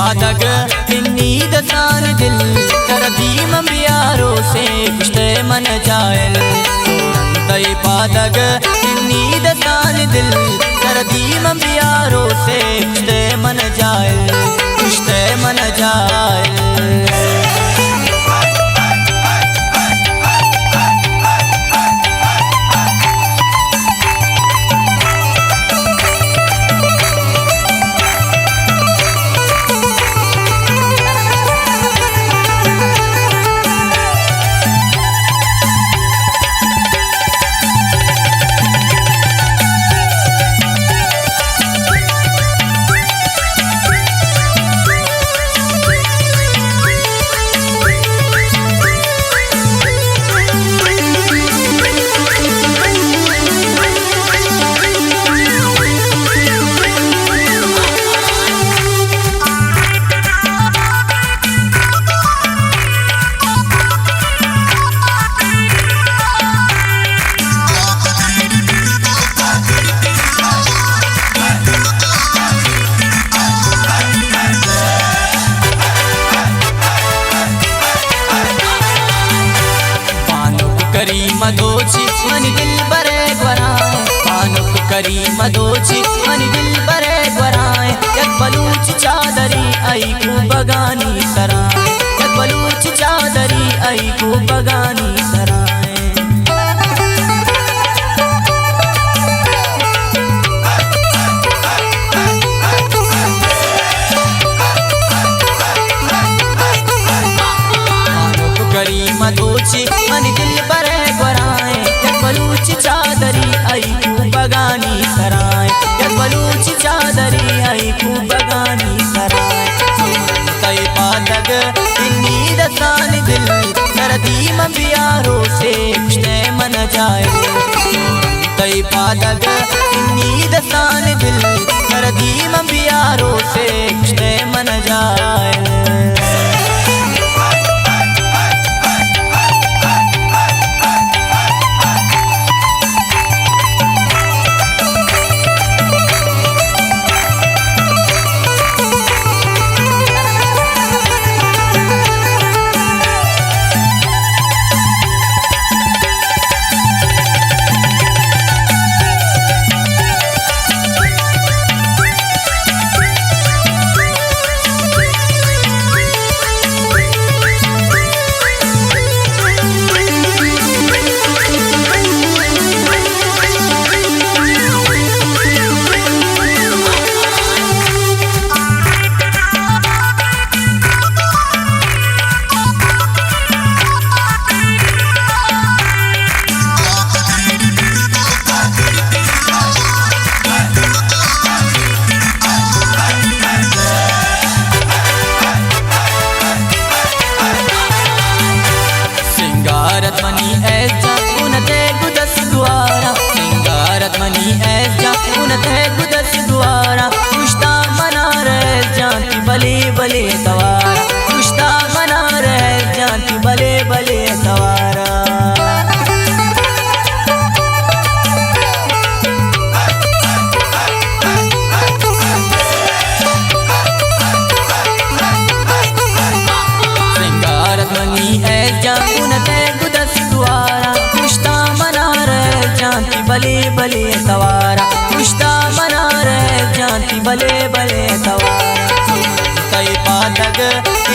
पादग इन्नी दसान दिल तरदीम बियारो से कुश्ते मन जायल तई पादग इन्नी दसान दिल तरदीम बियारो से कुश्ते मन जायल कुश्ते मन जायल। मदोची मन दिल बरे ग्वराए पानुक करी मदोची मन दिल बरे ग्वराए यक बलूच चादरी आई को बगानी सराय यक बलूच चादरी आई को बगानी सराय। पानुक करी मदोची मन दिल बरे बलूच चादरी आई को बगानी सराय यक बलूच चादरी आई को बगानी सराय। तई पादग इन्नी दसान दिल तरदीम बियारो से कुश्ते मन जायल तई पादग इन्नी दसान दिल तरदीम बियारो से कुश्ते मन जायल। मनी ऐस जा उनते गुदस द्वारा सिंगारत मनी ऐस जा उनते गुदस द्वारा कुश्ता मना रह जानती भले भले सवारा कुश्ता मना रह जानती भले भले सवारा। सिंगारत मनी ऐस जा उनते भले भले सवारा कुश्ता मना रह जानती भले भले सवारा। तई पादग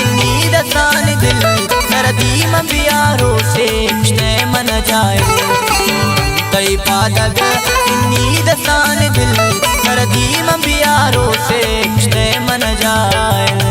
इन्नी दसान दिल तरदीम बियारो से कुश्ते मन जायल तई पादग इन्नी दसान दिल तरदीम बियारो से कुश्ते मन जायल।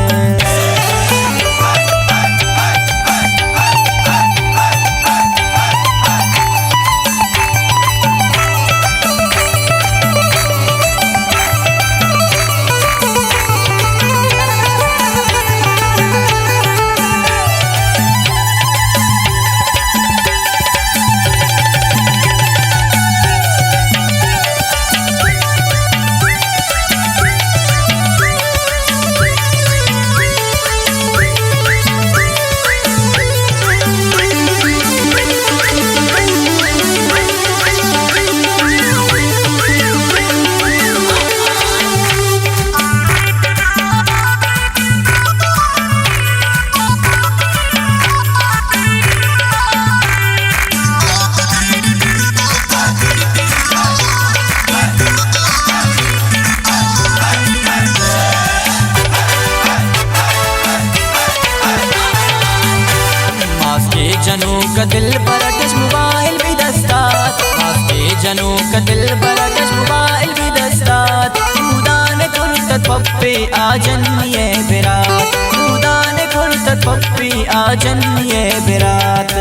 का दिल बरकश मोबाइल भी दस्तात वास्ते जनों का दिल बरकश मोबाइल भी दस्तात खुदान खुलत पप्पे आजन्निए बिरात खुदान खुलत पप्पे आजन्निए बिरात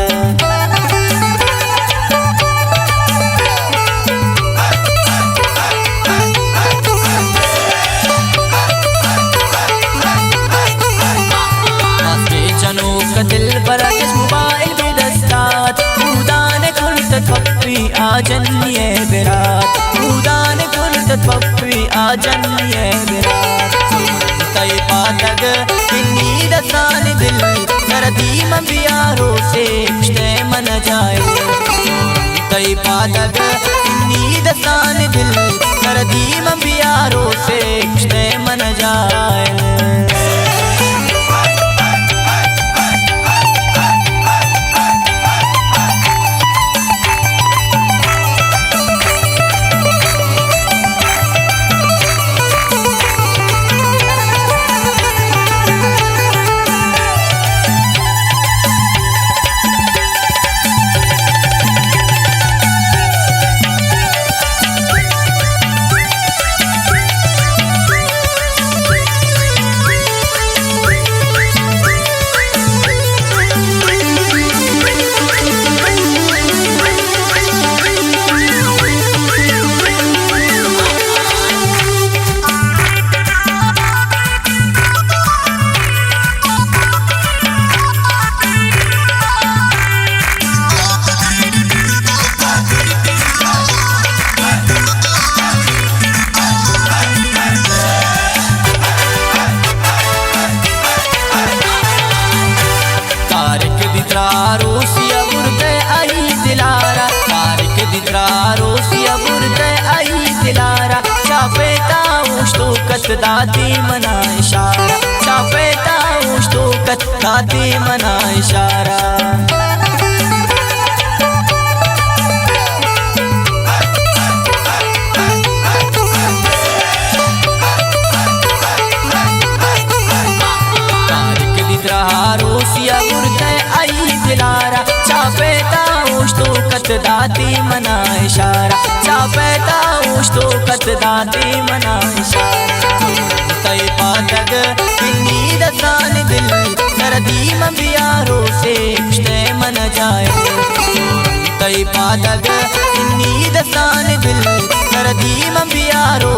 दिल बरकश मोबाइल भी दस्तात खुदान खुलत पप्पी आजन्निए बिरात खुदान खुलत पप्पी आजन्निए बिरात तय पातग इन्नी दसान दिल सरदी मंबियारो से कुश्ते मन जाए तय पातग इन्नी दसान दिल सरदी मंबियारो से कुश्ते मन जाए दाती मना इशारा चापेता उश तो कत दाती मना इशारा तारिक दितरा रोसिया बुरते आई दिलारा चापेता उश तो कत दाती मना इशारा चापेता उश तो कत दाती मना इशारा तय पातग इन्नी दसान दिल सरदी मंबियारो से कुश्ते मन जाए तय पातग इन्नी दसान दिल सरदी मंबियारो